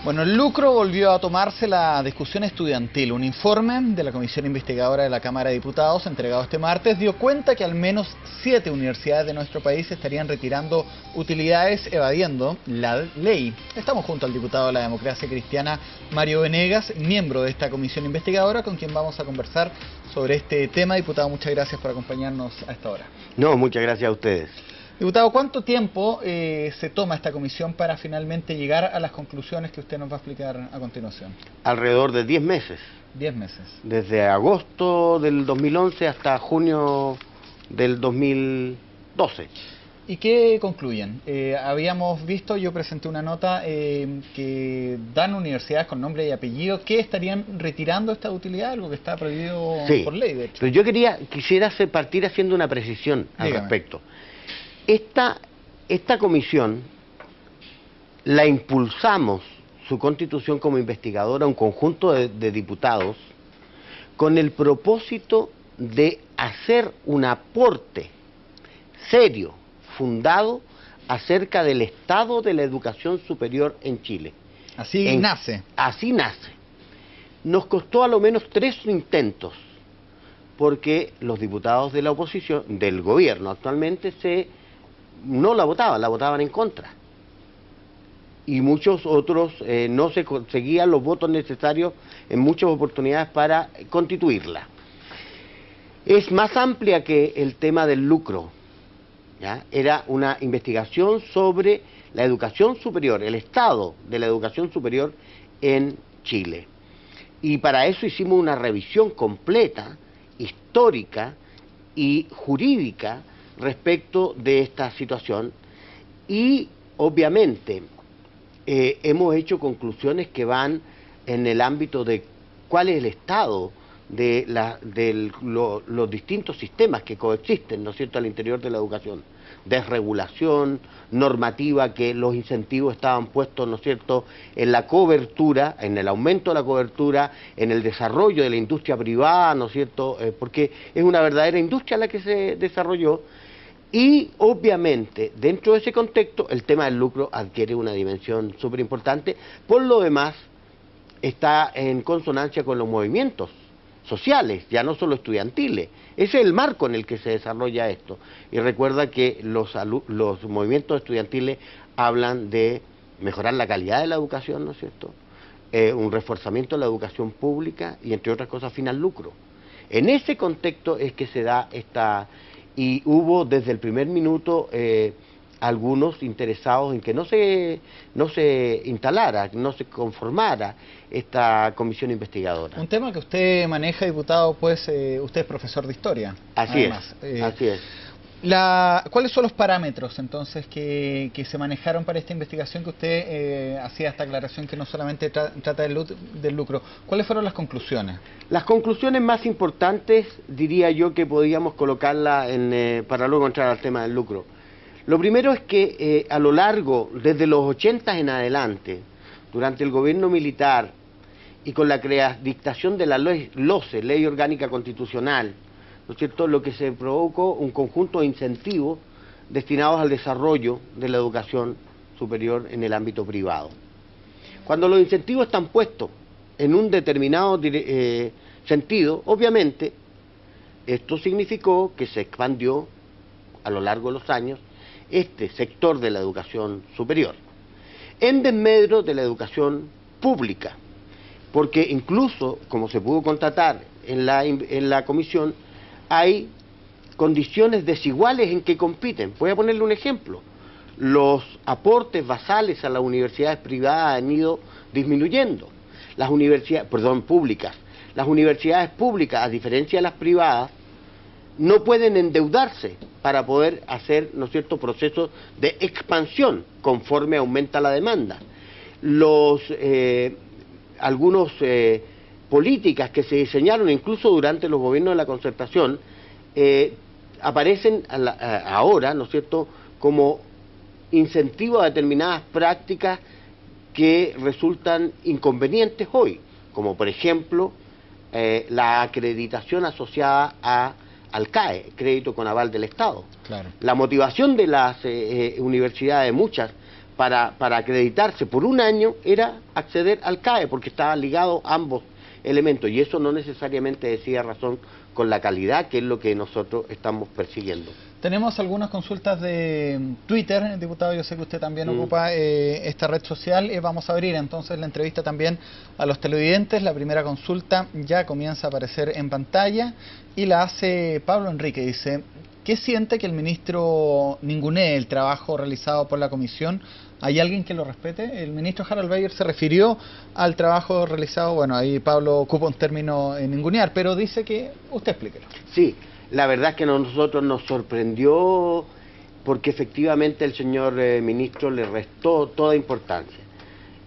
Bueno, el lucro volvió a tomarse la discusión estudiantil. Un informe de la Comisión Investigadora de la Cámara de Diputados, entregado este martes, dio cuenta que al menos 7 universidades de nuestro país estarían retirando utilidades evadiendo la ley. Estamos junto al diputado de la Democracia Cristiana, Mario Venegas, miembro de esta Comisión Investigadora, con quien vamos a conversar sobre este tema. Diputado, muchas gracias por acompañarnos a esta hora. No, muchas gracias a ustedes. Diputado, ¿cuánto tiempo se toma esta comisión para finalmente llegar a las conclusiones que usted nos va a explicar a continuación? Alrededor de 10 meses. 10 meses. Desde agosto del 2011 hasta junio del 2012. ¿Y qué concluyen? Habíamos visto, yo presenté una nota que dan universidades con nombre y apellido que estarían retirando esta utilidad, algo que está prohibido por ley, de hecho. Pero yo quisiera partir haciendo una precisión al respecto. Esta comisión la impulsamos, su constitución como investigadora, un conjunto de diputados, con el propósito de hacer un aporte serio, fundado, acerca del estado de la educación superior en Chile. Así nace. Así nace. Nos costó a lo menos 3 intentos, porque los diputados de la oposición, del gobierno actualmente, no la votaban en contra. Y muchos otros no se conseguían los votos necesarios en muchas oportunidades para constituirla. Es más amplia que el tema del lucro, ¿ya? Era una investigación sobre la educación superior, el estado de la educación superior en Chile. Y para eso hicimos una revisión completa, histórica y jurídica respecto de esta situación, y obviamente hemos hecho conclusiones que van en el ámbito de cuál es el estado de los distintos sistemas que coexisten, ¿no es cierto?, al interior de la educación. Desregulación, normativa, que los incentivos estaban puestos, ¿no es cierto?, en la cobertura, en el aumento de la cobertura, en el desarrollo de la industria privada, ¿no es cierto?, porque es una verdadera industria la que se desarrolló. Y obviamente, dentro de ese contexto, el tema del lucro adquiere una dimensión súper importante. Por lo demás, está en consonancia con los movimientos sociales, ya no solo estudiantiles. Ese es el marco en el que se desarrolla esto. Y recuerda que los movimientos estudiantiles hablan de mejorar la calidad de la educación, ¿no es cierto?, un reforzamiento de la educación pública y, entre otras cosas, fin al lucro. En ese contexto es que se da esta... Y hubo desde el primer minuto algunos interesados en que no se instalara, no se conformara esta comisión investigadora. Un tema que usted maneja, diputado, pues usted es profesor de historia. Así es. ¿Cuáles son los parámetros entonces que se manejaron para esta investigación que usted hacía esta aclaración que no solamente trata del lucro? ¿Cuáles fueron las conclusiones? Las conclusiones más importantes, diría yo, que podíamos colocarla para luego entrar al tema del lucro. Lo primero es que a lo largo, desde los 80 en adelante, durante el gobierno militar y con la dictación de la LOCE, Ley Orgánica Constitucional, ¿no es cierto?, lo que se provocó un conjunto de incentivos destinados al desarrollo de la educación superior en el ámbito privado. Cuando los incentivos están puestos en un determinado sentido, obviamente, esto significó que se expandió a lo largo de los años este sector de la educación superior, en desmedro de la educación pública, porque incluso, como se pudo constatar en la comisión, hay condiciones desiguales en que compiten. Voy a ponerle un ejemplo. Los aportes basales a las universidades privadas han ido disminuyendo. Las universidades, públicas. Las universidades públicas, a diferencia de las privadas, no pueden endeudarse para poder hacer, ¿no es cierto?, procesos de expansión conforme aumenta la demanda. Algunas políticas que se diseñaron incluso durante los gobiernos de la concertación aparecen ahora, ¿no es cierto?, como incentivo a determinadas prácticas que resultan inconvenientes hoy, como por ejemplo la acreditación asociada al CAE, crédito con aval del Estado. Claro. La motivación de las universidades, muchas, para acreditarse por un año era acceder al CAE, porque estaban ligados ambos elementos, y eso no necesariamente decía razón con la calidad, que es lo que nosotros estamos persiguiendo. Tenemos algunas consultas de Twitter, diputado, yo sé que usted también ocupa esta red social, vamos a abrir entonces la entrevista también a los televidentes. La primera consulta ya comienza a aparecer en pantalla y la hace Pablo Enrique, dice: ¿qué siente que el ministro ningunee el trabajo realizado por la comisión? ¿Hay alguien que lo respete? El ministro Harald Beyer se refirió al trabajo realizado, bueno, ahí Pablo ocupa un término ningunear, pero dice que usted explíquelo. Sí, la verdad es que a nosotros nos sorprendió porque efectivamente el señor ministro le restó toda importancia.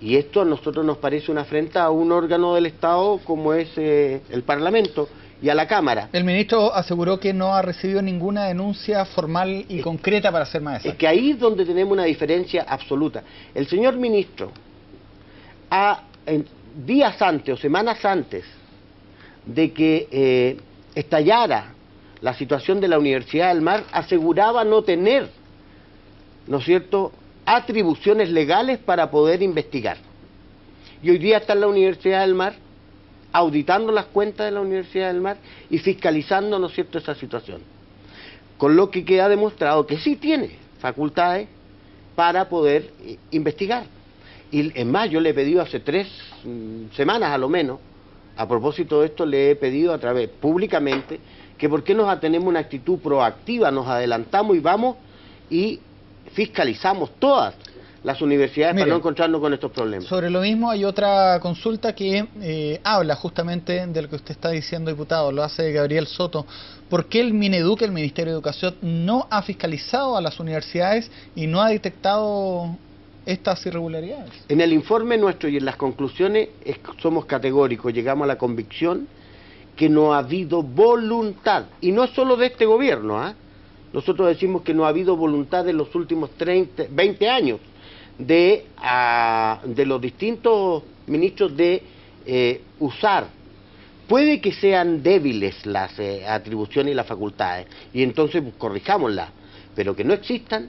Y esto a nosotros nos parece una afrenta a un órgano del Estado como es el Parlamento y a la Cámara. El ministro aseguró que no ha recibido ninguna denuncia formal y concreta, para ser más exacto. Es que ahí es donde tenemos una diferencia absoluta. El señor ministro, días antes o semanas antes de que estallara la situación de la Universidad del Mar, aseguraba no tener, ¿no es cierto?, atribuciones legales para poder investigar. Y hoy día está en la Universidad del Mar, auditando las cuentas de la Universidad del Mar y fiscalizando, ¿no es cierto?, esa situación. Con lo que queda demostrado que sí tiene facultades para poder investigar. Y es más, yo le he pedido hace 3 semanas a lo menos, a propósito de esto, le he pedido a través públicamente que por qué nos atenemos una actitud proactiva, nos adelantamos y vamos y fiscalizamos todas las universidades. Mire, para no encontrarnos con estos problemas. Sobre lo mismo hay otra consulta que habla justamente de lo que usted está diciendo, diputado, lo hace Gabriel Soto. ¿Por qué el Mineduc, el Ministerio de Educación, no ha fiscalizado a las universidades y no ha detectado estas irregularidades? En el informe nuestro y en las conclusiones somos categóricos, llegamos a la convicción que no ha habido voluntad, y no es solo de este gobierno, nosotros decimos que no ha habido voluntad en los últimos 20 años de los distintos ministros de usar. Puede que sean débiles las atribuciones y las facultades, y entonces pues, corrijámoslas, pero que no existan,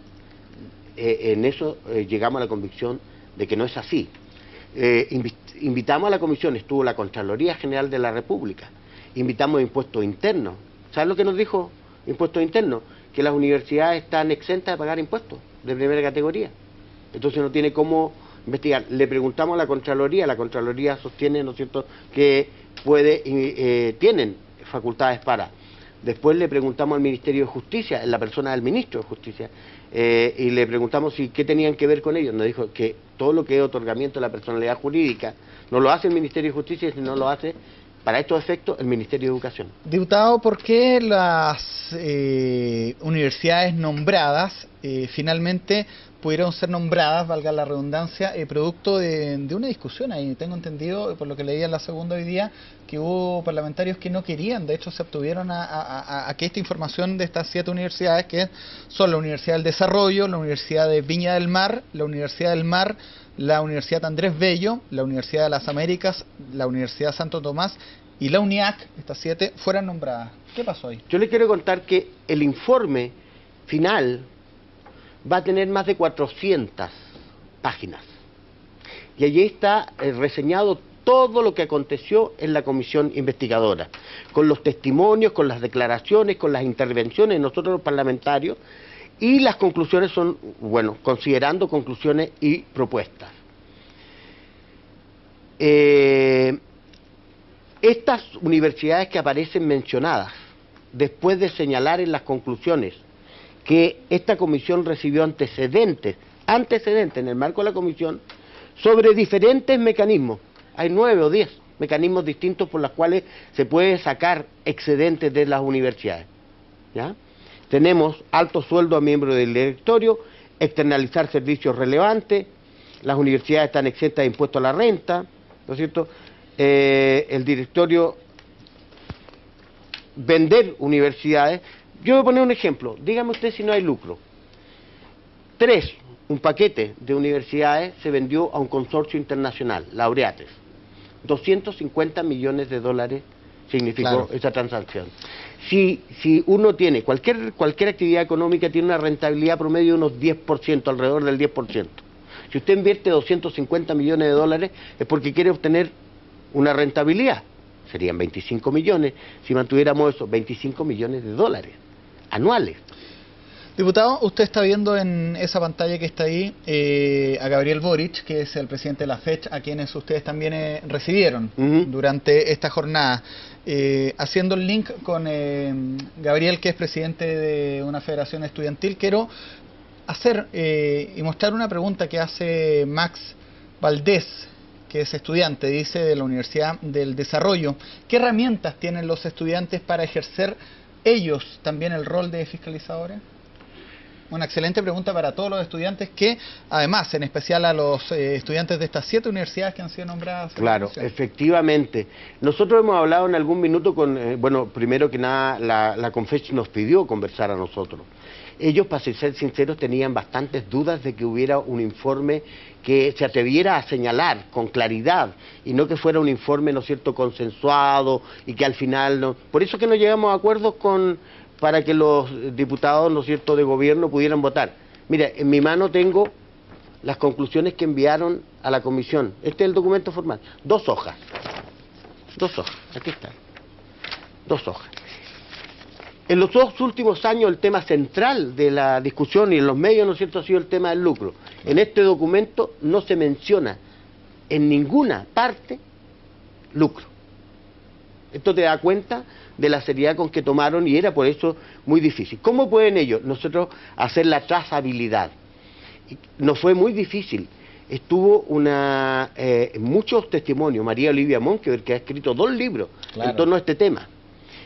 en eso llegamos a la convicción de que no es así. Invitamos a la comisión, estuvo la Contraloría General de la República, invitamos a Impuestos Internos. ¿Sabes lo que nos dijo Impuestos Internos? Que las universidades están exentas de pagar impuestos de primera categoría. Entonces no tiene cómo investigar. Le preguntamos a la Contraloría sostiene, ¿no es cierto?, que tienen facultades para. Después le preguntamos al Ministerio de Justicia, en la persona del Ministro de Justicia, y le preguntamos si qué tenían que ver con ellos. Nos dijo que todo lo que es otorgamiento de la personalidad jurídica no lo hace el Ministerio de Justicia, sino lo hace, para estos efectos, el Ministerio de Educación. Diputado, ¿por qué las universidades nombradas finalmente pudieron ser nombradas, valga la redundancia, producto de una discusión ahí? Tengo entendido, por lo que leía en la segunda hoy día, que hubo parlamentarios que no querían, de hecho se obtuvieron a que esta información de estas 7 universidades, que son la Universidad del Desarrollo, la Universidad de Viña del Mar, la Universidad del Mar, la Universidad Andrés Bello, la Universidad de las Américas, la Universidad Santo Tomás y la UNIAC, estas 7, fueran nombradas. ¿Qué pasó ahí? Yo le quiero contar que el informe final va a tener más de 400 páginas. Y allí está reseñado todo lo que aconteció en la comisión investigadora, con los testimonios, con las declaraciones, con las intervenciones de nosotros los parlamentarios, y las conclusiones son, bueno, considerando conclusiones y propuestas. Estas universidades que aparecen mencionadas, después de señalar en las conclusiones que esta comisión recibió antecedentes en el marco de la comisión sobre diferentes mecanismos. Hay 9 o 10 mecanismos distintos por los cuales se puede sacar excedentes de las universidades, ¿ya? Tenemos alto sueldo a miembros del directorio, externalizar servicios relevantes, las universidades están exentas de impuesto a la renta, ¿no es cierto? El directorio, vender universidades. Yo voy a poner un ejemplo, dígame usted si no hay lucro. Un paquete de universidades se vendió a un consorcio internacional, Laureates. 250 millones de dólares significó esa transacción. Si uno tiene, cualquier actividad económica tiene una rentabilidad promedio de unos 10%, alrededor del 10%. Si usted invierte 250 millones de dólares es porque quiere obtener una rentabilidad. Serían 25 millones si mantuviéramos esos 25 millones de dólares anuales. Diputado, usted está viendo en esa pantalla que está ahí a Gabriel Boric, que es el presidente de la FECH, a quienes ustedes también recibieron durante esta jornada. Haciendo el link con Gabriel, que es presidente de una federación estudiantil, quiero hacer y mostrar una pregunta que hace Max Valdés, que es estudiante, dice, de la Universidad del Desarrollo. ¿Qué herramientas tienen los estudiantes para ejercer ellos también el rol de fiscalizadores? Una excelente pregunta para todos los estudiantes que, además, en especial a los estudiantes de estas 7 universidades que han sido nombradas. Claro, efectivamente. Nosotros hemos hablado en algún minuto con, bueno, primero que nada, la Confech nos pidió conversar a nosotros. Ellos, para ser sinceros, tenían bastantes dudas de que hubiera un informe que se atreviera a señalar con claridad y no que fuera un informe, ¿no es cierto?, consensuado y que al final no... Por eso que no llegamos a acuerdos para que los diputados, ¿no es cierto?, de gobierno pudieran votar. Mira, en mi mano tengo las conclusiones que enviaron a la comisión. Este es el documento formal. 2 hojas. 2 hojas. Aquí está. 2 hojas. En los 2 últimos años el tema central de la discusión y en los medios, ¿no es cierto?, ha sido el tema del lucro. En este documento no se menciona en ninguna parte lucro. Esto te da cuenta de la seriedad con que tomaron y era por eso muy difícil. ¿Cómo pueden ellos, nosotros, hacer la trazabilidad? Nos fue muy difícil. Estuvo muchos testimonios. María Olivia Monkever, que ha escrito 2 libros en torno a este tema.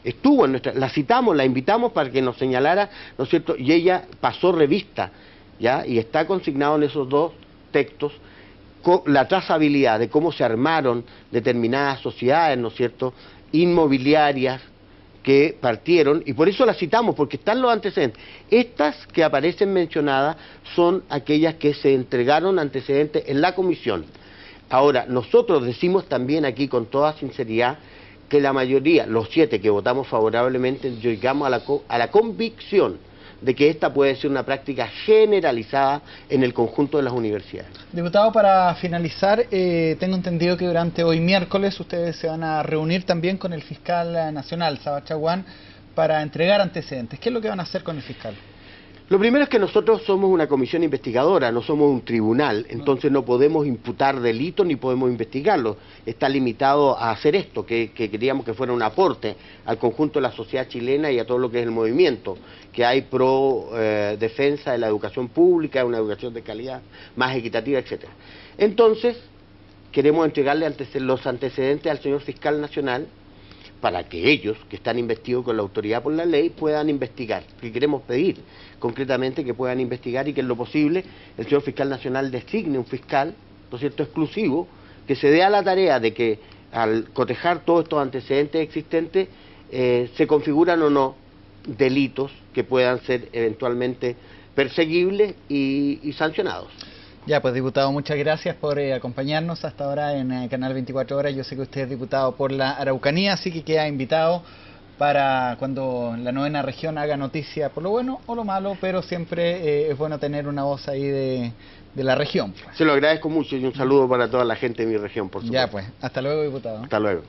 Estuvo en la citamos, la invitamos para que nos señalara, ¿no es cierto? Y ella pasó revista, ¿ya? Y está consignado en esos 2 textos la trazabilidad de cómo se armaron determinadas sociedades, ¿no es cierto?, inmobiliarias que partieron, y por eso las citamos, porque están los antecedentes. Estas que aparecen mencionadas son aquellas que se entregaron antecedentes en la comisión. Ahora, nosotros decimos también aquí con toda sinceridad que la mayoría, los 7 que votamos favorablemente, llegamos a la convicción de que esta puede ser una práctica generalizada en el conjunto de las universidades. Diputado, para finalizar, tengo entendido que durante hoy miércoles ustedes se van a reunir también con el fiscal nacional, Saba Chaguán, para entregar antecedentes. ¿Qué es lo que van a hacer con el fiscal? Lo primero es que nosotros somos una comisión investigadora, no somos un tribunal, entonces no podemos imputar delitos ni podemos investigarlos. Está limitado a hacer esto, que queríamos que fuera un aporte al conjunto de la sociedad chilena y a todo lo que es el movimiento que hay pro defensa de la educación pública, una educación de calidad más equitativa, etcétera. Entonces, queremos entregarle los antecedentes al señor fiscal nacional para que ellos, que están investidos con la autoridad por la ley, puedan investigar. Que queremos pedir concretamente que puedan investigar y que en lo posible el señor fiscal nacional designe un fiscal, ¿no es cierto?, exclusivo, que se dé a la tarea de que al cotejar todos estos antecedentes existentes se configuran o no delitos que puedan ser eventualmente perseguibles y sancionados. Ya, pues diputado, muchas gracias por acompañarnos hasta ahora en Canal 24 Horas. Yo sé que usted es diputado por la Araucanía, así que queda invitado para cuando la 9ª región haga noticia por lo bueno o lo malo, pero siempre es bueno tener una voz ahí de la región. Se lo agradezco mucho y un saludo para toda la gente de mi región, por supuesto. Ya, pues, hasta luego, diputado. Hasta luego.